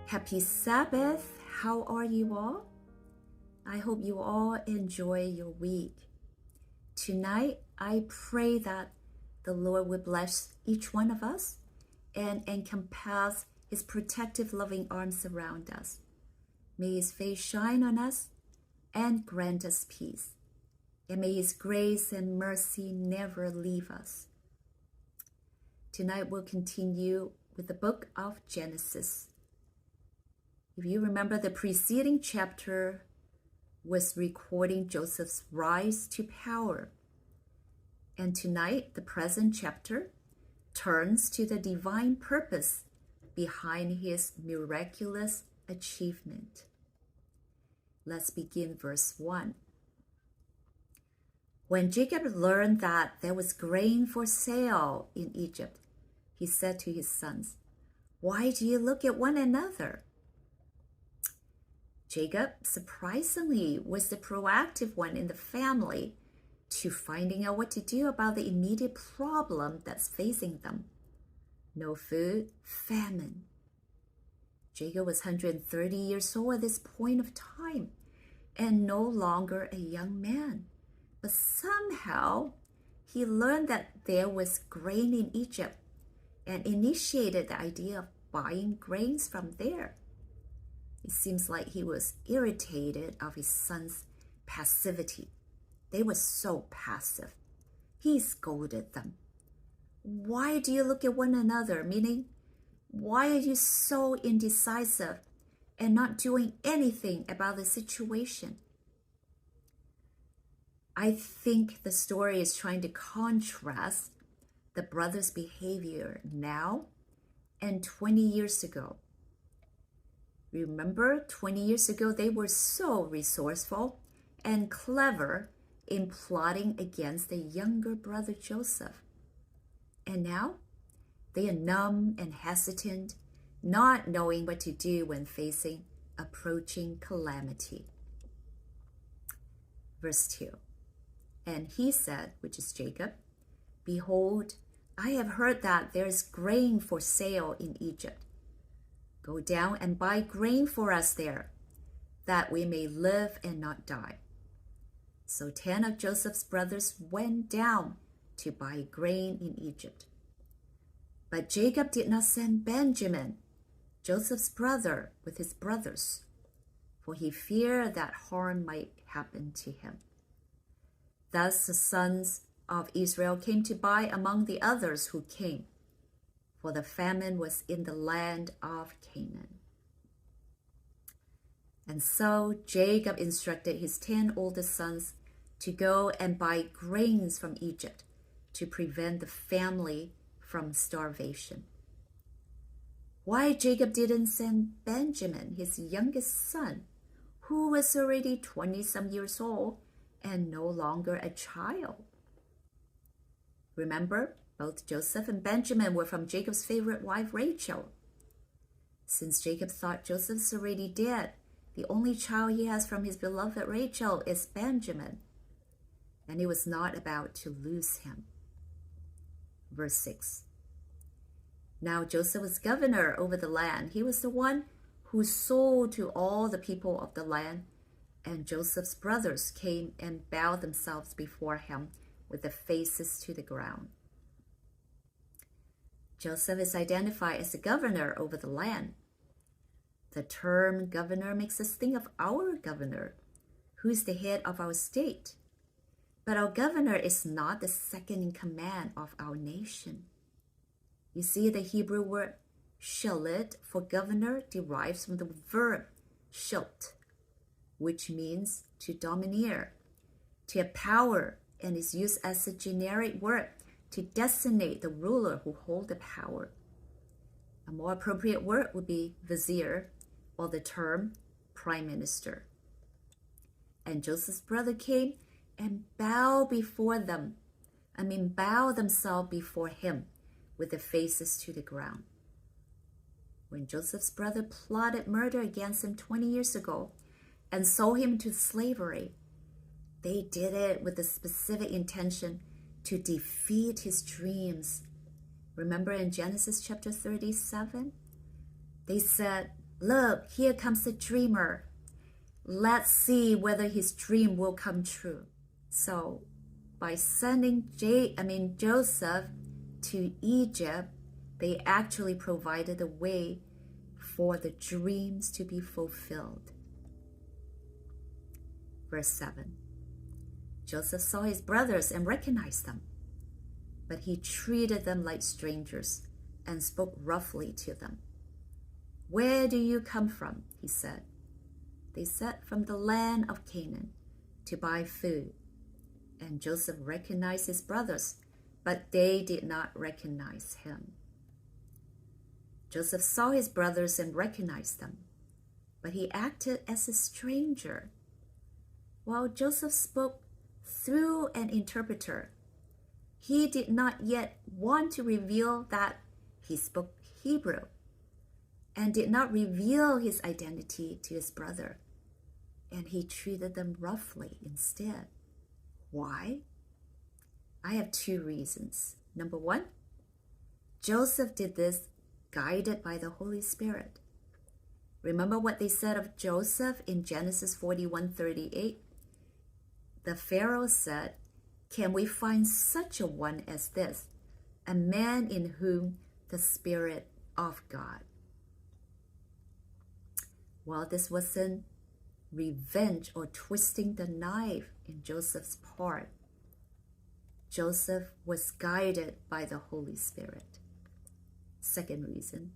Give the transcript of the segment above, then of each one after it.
Happy Sabbath. How are you all? I hope you all enjoy your week. Tonight, I pray that the Lord will bless each one of us and encompass His protective, loving arms around us. May His face shine on us and grant us peace. And may His grace and mercy never leave us. Tonight, we'll continue with the book of Genesis. If you remember, the preceding chapter was recording Joseph's rise to power. And tonight, the present chapter turns to the divine purpose behind his miraculous achievement. Let's begin verse 1. When Jacob learned that there was grain for sale in Egypt, he said to his sons, "Why do you look at one another?" Jacob, surprisingly, was the proactive one in the family to finding out what to do about the immediate problem that's facing them. No food, famine. Jacob was 130 years old at this point of time and no longer a young man. But somehow, he learned that there was grain in Egypt and initiated the idea of buying grains from there. It seems like he was irritated of his sons' passivity. They were so passive. He scolded them. "Why do you look at one another?" Meaning, why are you so indecisive and not doing anything about the situation? I think the story is trying to contrast the brothers' behavior now and 20 years ago. Remember, 20 years ago, they were so resourceful and clever in plotting against the younger brother Joseph. And now, they are numb and hesitant, not knowing what to do when facing approaching calamity. Verse 2. And he said, which is Jacob, "Behold, I have heard that there is grain for sale in Egypt. Go down and buy grain for us there, that we may live and not die." So 10 of Joseph's brothers went down to buy grain in Egypt. But Jacob did not send Benjamin, Joseph's brother, with his brothers, for he feared that harm might happen to him. Thus the sons of Israel came to buy among the others who came, for the famine was in the land of Canaan. And so Jacob instructed his 10 oldest sons to go and buy grains from Egypt to prevent the family from starvation. Why Jacob didn't send Benjamin, his youngest son, who was already 20-some years old and no longer a child? Remember, both Joseph and Benjamin were from Jacob's favorite wife, Rachel. Since Jacob thought Joseph's already dead, the only child he has from his beloved Rachel is Benjamin, and he was not about to lose him. Verse 6. Now Joseph was governor over the land. He was the one who sold to all the people of the land, and Joseph's brothers came and bowed themselves before him with their faces to the ground. Joseph is identified as the governor over the land. The term governor makes us think of our governor, who is the head of our state. But our governor is not the second in command of our nation. You see, the Hebrew word shalit for governor derives from the verb shalt, which means to domineer, to have power, and is used as a generic word to designate the ruler who holds the power. A more appropriate word would be vizier, or the term prime minister. And Joseph's brother came and bowed themselves before him with their faces to the ground. When Joseph's brother plotted murder against him 20 years ago and sold him to slavery, they did it with the specific intention to defeat his dreams. Remember in Genesis chapter 37? They said, Look, here comes the dreamer. Let's see whether his dream will come true. So, by sending Joseph to Egypt, they actually provided a way for the dreams to be fulfilled. Verse 7. Joseph saw his brothers and recognized them, but he treated them like strangers and spoke roughly to them. Where do you come from? He said. They said, from the land of Canaan, to buy food. And Joseph recognized his brothers, but they did not recognize him. Joseph saw his brothers and recognized them, but he acted as a stranger. While Joseph spoke through an interpreter, he did not yet want to reveal that he spoke Hebrew and did not reveal his identity to his brother. And he treated them roughly instead. Why? I have two reasons. Number one, Joseph did this guided by the Holy Spirit. Remember what they said of Joseph in Genesis 41:38? The Pharaoh said, "Can we find such a one as this, a man in whom the Spirit of God?" Well, this wasn't revenge or twisting the knife in Joseph's part. Joseph was guided by the Holy Spirit. Second reason,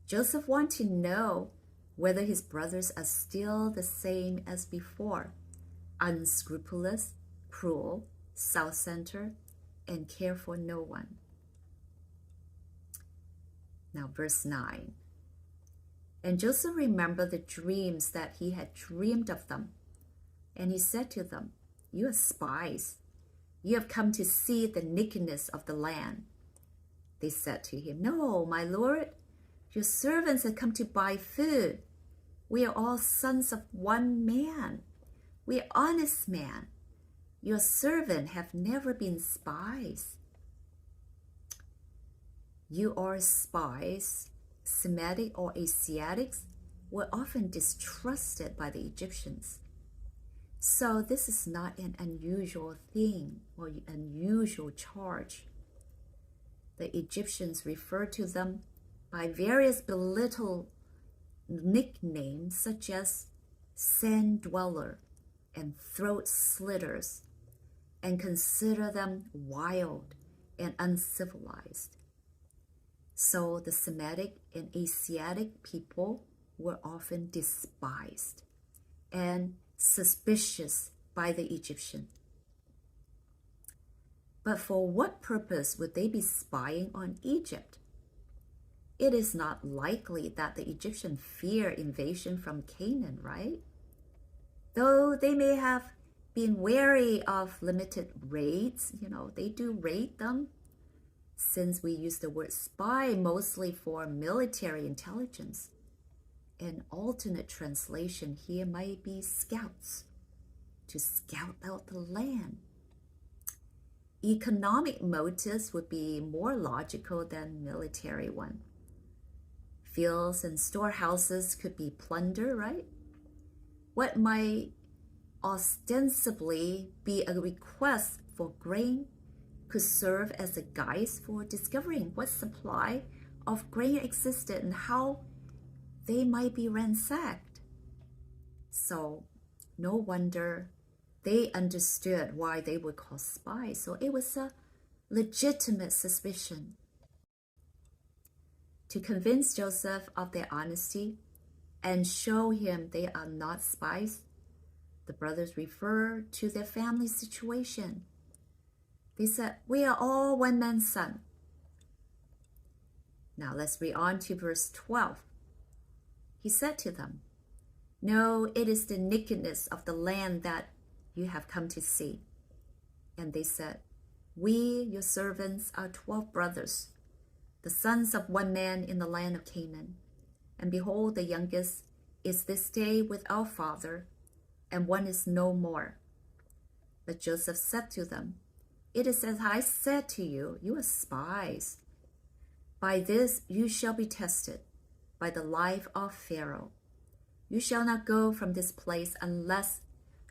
Joseph wanted to know whether his brothers are still the same as before, unscrupulous, cruel, self-centered, and care for no one. Now, verse 9. And Joseph remembered the dreams that he had dreamed of them. And he said to them, "You are spies. You have come to see the nakedness of the land." They said to him, "No, my lord, your servants have come to buy food. We are all sons of one man. We are honest men. Your servants have never been spies." You are spies. Semitic or Asiatics were often distrusted by the Egyptians. So this is not an unusual thing or unusual charge. The Egyptians referred to them by various belittled nicknames such as sand dweller and throat slitters, and consider them wild and uncivilized. So the Semitic and Asiatic people were often despised and suspicious by the Egyptian. But for what purpose would they be spying on Egypt? It is not likely that the Egyptians fear invasion from Canaan, right? Though they may have been wary of limited raids, they do raid them. Since we use the word spy mostly for military intelligence, an alternate translation here might be scouts, to scout out the land. Economic motives would be more logical than military one. Fields and storehouses could be plunder, right? What might ostensibly be a request for grain could serve as a guise for discovering what supply of grain existed and how they might be ransacked. So no wonder they understood why they were called spies. So it was a legitimate suspicion. To convince Joseph of their honesty and show him they are not spies, the brothers refer to their family situation. They said, "We are all one man's son." Now let's read on to verse 12. He said to them, "No, it is the nakedness of the land that you have come to see." And they said, "We, your servants, are 12 brothers, the sons of one man in the land of Canaan. And behold, the youngest is this day with our father, and one is no more." But Joseph said to them, "It is as I said to you, you are spies. By this you shall be tested. by the life of Pharaoh. You shall not go from this place unless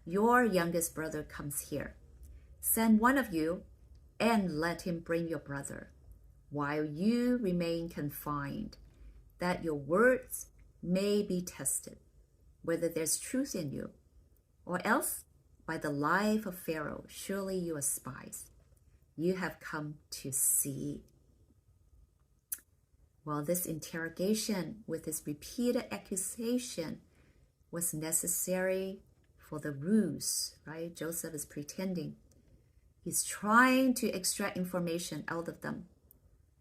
your youngest brother comes here. Send one of you and let him bring your brother, while you remain confined, that your words may be tested, whether there's truth in you, or else by the life of Pharaoh, surely you are spies. You have come to see. Well, this interrogation with this repeated accusation was necessary for the ruse, right? Joseph is pretending. He's trying to extract information out of them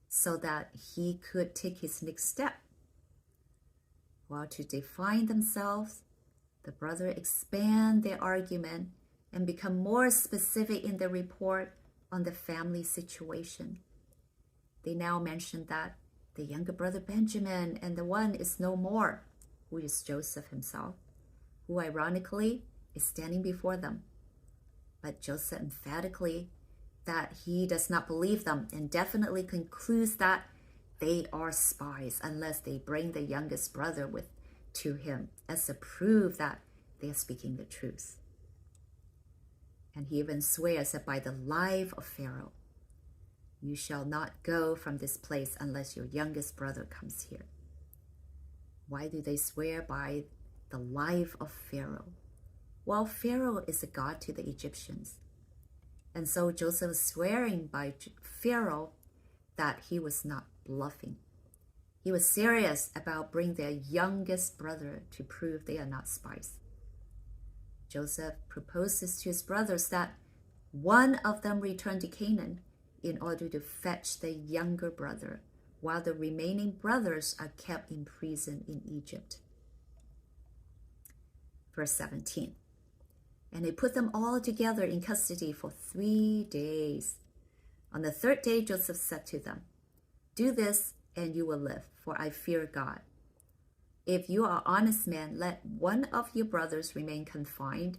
so that he could take his next step. While to define themselves, the brothers expand their argument and become more specific in their report on the family situation. They now mention that the younger brother Benjamin and the one is no more, who is Joseph himself, who ironically is standing before them. But Joseph emphatically that he does not believe them and definitely concludes that they are spies unless they bring the youngest brother to him as a proof that they are speaking the truth. And he even swears that by the life of Pharaoh, you shall not go from this place unless your youngest brother comes here. Why do they swear by the life of Pharaoh? Well, Pharaoh is a god to the Egyptians. And so Joseph is swearing by Pharaoh that he was not bluffing. He was serious about bringing their youngest brother to prove they are not spies. Joseph proposes to his brothers that one of them return to Canaan in order to fetch the younger brother, while the remaining brothers are kept in prison in Egypt. Verse 17. And they put them all together in custody for 3 days. On the third day, Joseph said to them, do this and you will live, for I fear God. If you are honest men, let one of your brothers remain confined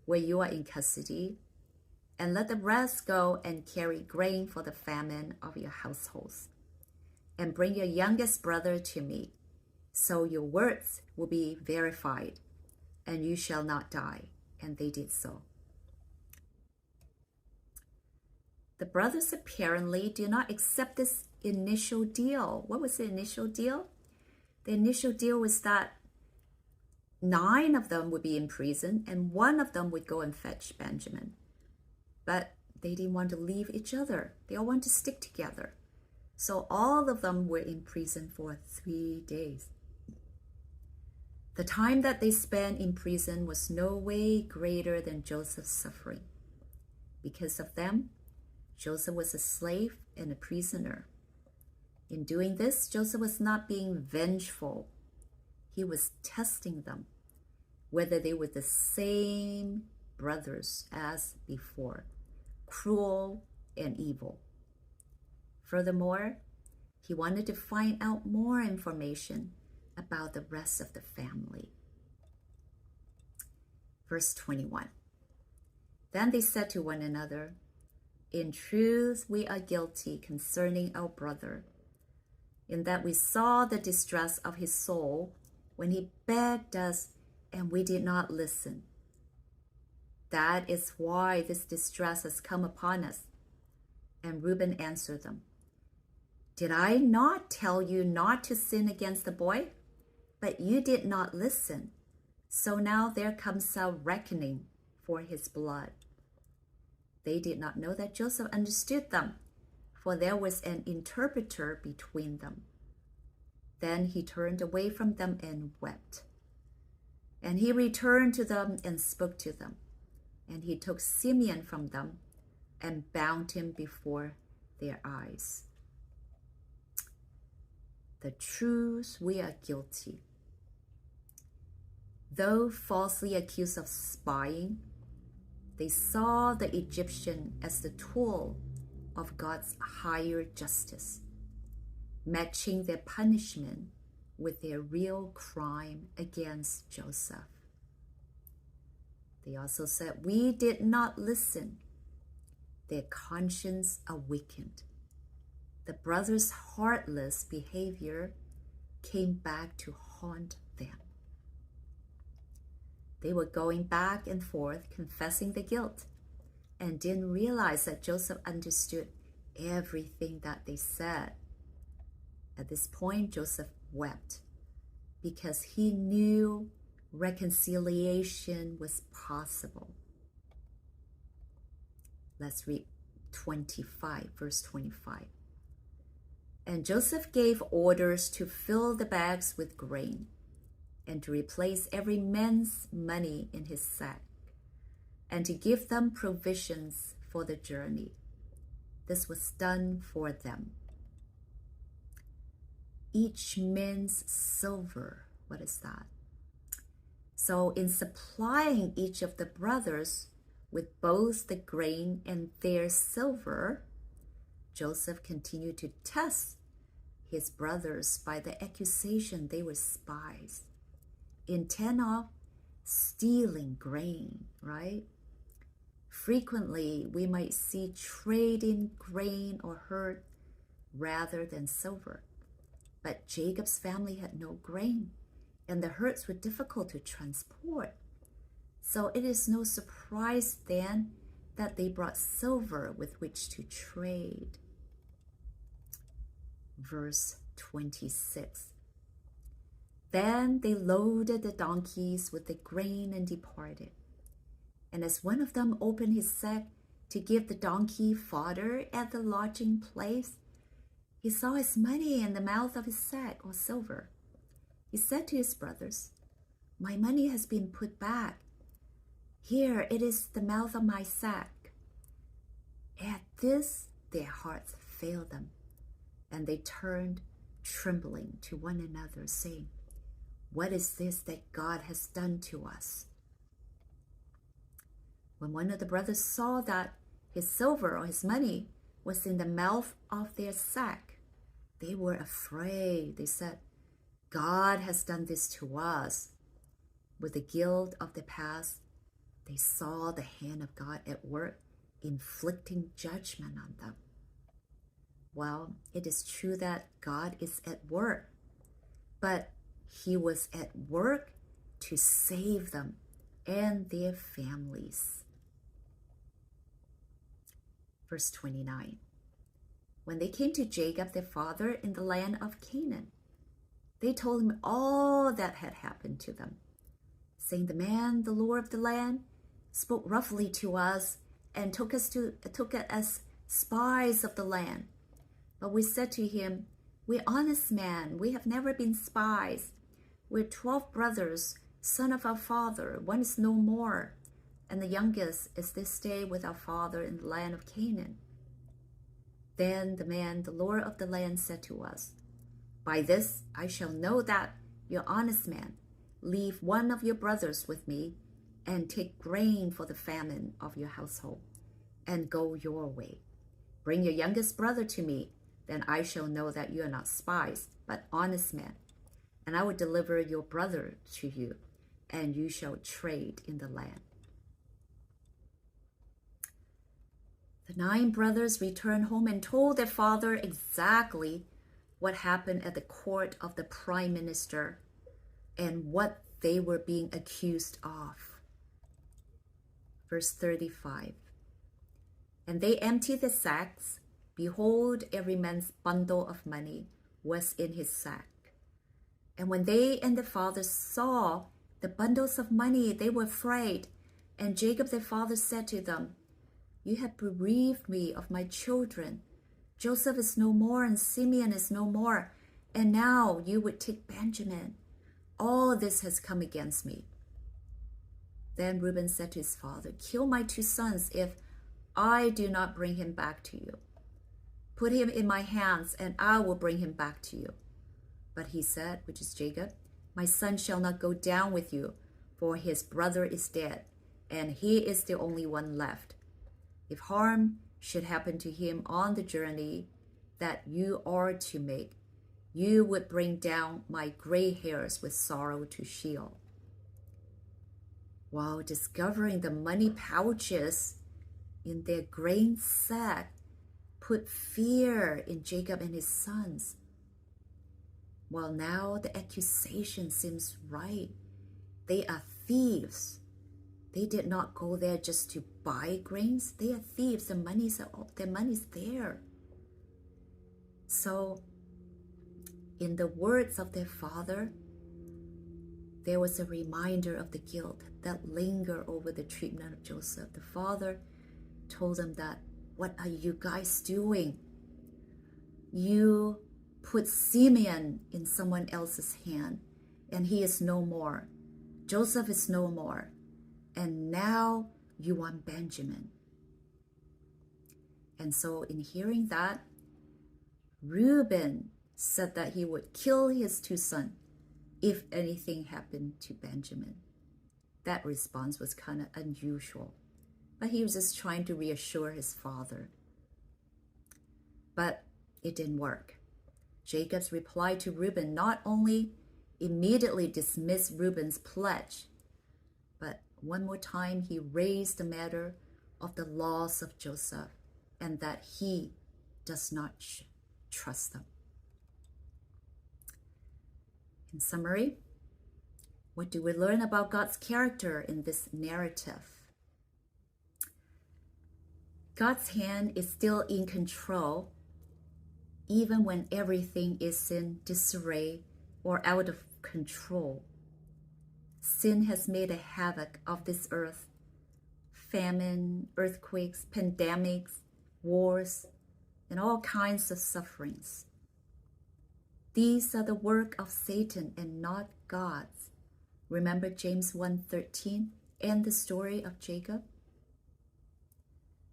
where you are in custody, and let the rest go and carry grain for the famine of your households. And bring your youngest brother to me, so your words will be verified, and you shall not die. And they did so. The brothers apparently do not accept this initial deal. What was the initial deal? The initial deal was that 9 of them would be in prison and 1 of them would go and fetch Benjamin. But they didn't want to leave each other. They all want to stick together. So all of them were in prison for 3 days. The time that they spent in prison was no way greater than Joseph's suffering. Because of them, Joseph was a slave and a prisoner. In doing this, Joseph was not being vengeful. He was testing them, whether they were the same brothers as before, cruel and evil. Furthermore, he wanted to find out more information about the rest of the family. Verse 21. Then they said to one another, in truth, we are guilty concerning our brother, in that we saw the distress of his soul when he begged us, and we did not listen. That is why this distress has come upon us. And Reuben answered them, did I not tell you not to sin against the boy? But you did not listen. So now there comes a reckoning for his blood. They did not know that Joseph understood them, for there was an interpreter between them. Then he turned away from them and wept. And he returned to them and spoke to them. And he took Simeon from them and bound him before their eyes. The truth, we are guilty. Though falsely accused of spying, they saw the Egyptian as the tool of God's higher justice, matching their punishment with their real crime against Joseph. They also said, we did not listen. Their conscience awakened. The brothers' heartless behavior came back to haunt them. They were going back and forth, confessing the guilt, and didn't realize that Joseph understood everything that they said. At this point, Joseph wept because he knew reconciliation was possible. Let's read 25, verse 25. And Joseph gave orders to fill the bags with grain and to replace every man's money in his sack and to give them provisions for the journey. This was done for them. Each man's silver. What is that? So in supplying each of the brothers with both the grain and their silver, Joseph continued to test his brothers by the accusation they were spies, intent of stealing grain, right? Frequently, we might see trade in grain or herd rather than silver. But Jacob's family had no grain, and the herds were difficult to transport. So it is no surprise then that they brought silver with which to trade. Verse 26. Then they loaded the donkeys with the grain and departed. And as one of them opened his sack to give the donkey fodder at the lodging place, he saw his money in the mouth of his sack or silver. He said to his brothers, "My money has been put back. Here it is the mouth of my sack." At this, their hearts failed them, and they turned trembling to one another, saying, "What is this that God has done to us?" When one of the brothers saw that his silver or his money was in the mouth of their sack, they were afraid. They said, "God has done this to us." With the guilt of the past, they saw the hand of God at work, inflicting judgment on them. Well, it is true that God is at work, but he was at work to save them and their families. Verse 29. When they came to Jacob, their father, in the land of Canaan, they told him all that had happened to them, saying, "The man, the Lord of the land, spoke roughly to us and took us as spies of the land. But we said to him, 'We're honest men. We have never been spies. We're 12 brothers, son of our father. One is no more, and the youngest is this day with our father in the land of Canaan.' Then the man, the Lord of the land, said to us, 'By this I shall know that you're honest men. Leave one of your brothers with me and take grain for the famine of your household and go your way. Bring your youngest brother to me, then I shall know that you are not spies, but honest men. And I will deliver your brother to you, and you shall trade in the land.'" The 9 brothers returned home and told their father exactly what happened at the court of the prime minister and what they were being accused of. Verse 35. And they emptied the sacks. Behold, every man's bundle of money was in his sack. And when they and their father saw the bundles of money, they were afraid. And Jacob their father said to them, "You have bereaved me of my children. Joseph is no more, and Simeon is no more, and now you would take Benjamin. All this has come against me." Then Reuben said to his father, "Kill my 2 sons if I do not bring him back to you. Put him in my hands, and I will bring him back to you." But he said, which is Jacob, "My son shall not go down with you, for his brother is dead, and he is the only one left. If harm should happen to him on the journey that you are to make, you would bring down my gray hairs with sorrow to Sheol." While discovering the money pouches in their grain sack put fear in Jacob and his sons. Well, now the accusation seems right. They are thieves. They did not go there just to buy grains. They are thieves. Their money's there. So, in the words of their father, there was a reminder of the guilt that lingered over the treatment of Joseph. The father told them that, what are you guys doing? You put Simeon in someone else's hand, and he is no more. Joseph is no more. And now you want Benjamin. And so in hearing that, Reuben said that he would kill his two sons if anything happened to Benjamin. That response was kind of unusual, but he was just trying to reassure his father. But it didn't work. Jacob's reply to Reuben not only immediately dismissed Reuben's pledge, but one more time he raised the matter of the loss of Joseph and that he does not trust them. In summary, what do we learn about God's character in this narrative? God's hand is still in control, even when everything is in disarray or out of control. Sin has made a havoc of this earth. Famine, earthquakes, pandemics, wars, and all kinds of sufferings. These are the work of Satan and not God's. Remember James 1:13 and the story of Jacob?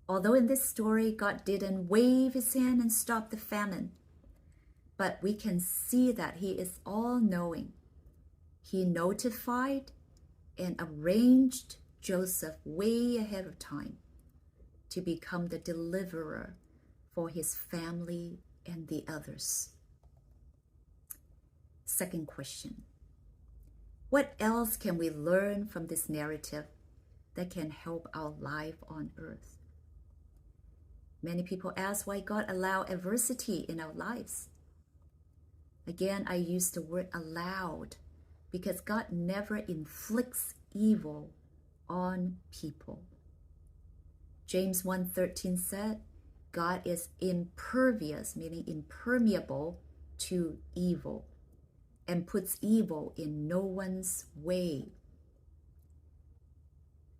Although in this story, God didn't wave his hand and stop the famine, but we can see that he is all-knowing. He notified and arranged Joseph way ahead of time to become the deliverer for his family and the others. Second question. What else can we learn from this narrative that can help our life on earth? Many people ask why God allowed adversity in our lives. Again, I use the word allowed because God never inflicts evil on people. James 1:13 said, God is impervious, meaning impermeable to evil, and puts evil in no one's way.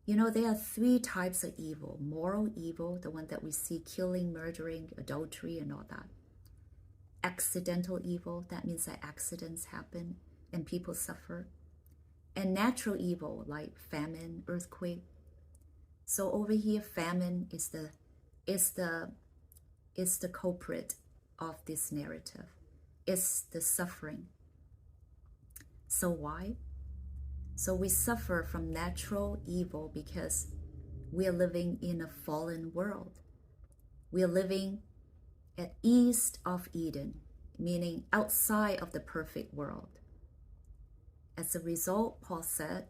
You know, there are three types of evil. Moral evil, the one that we see, killing, murdering, adultery, and all that. Accidental evil, that means that accidents happen and people suffer. And natural evil, like famine, earthquake. So over here, famine is the culprit of this narrative. It's the suffering. So why? So we suffer from natural evil because we are living in a fallen world. We are living at east of Eden, meaning outside of the perfect world. As a result, Paul said,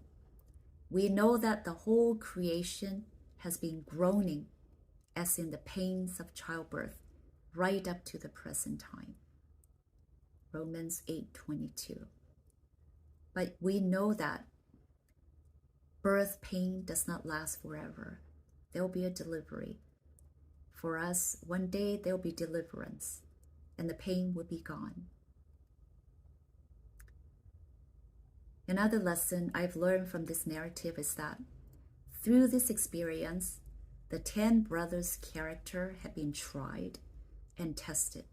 we know that the whole creation has been groaning as in the pains of childbirth right up to the present time. Romans 8:22. But we know that birth pain does not last forever. There will be a delivery. For us, one day there will be deliverance, and the pain will be gone. Another lesson I've learned from this narrative is that through this experience, the 10 brothers' character had been tried and tested.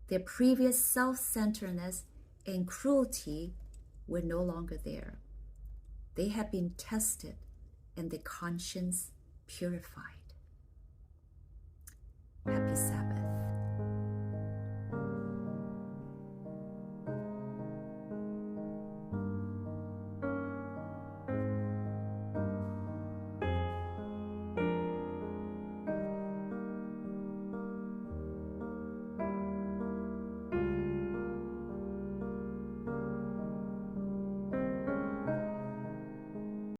Their previous self-centeredness and cruelty were no longer there. They had been tested and their conscience purified. Happy Sabbath.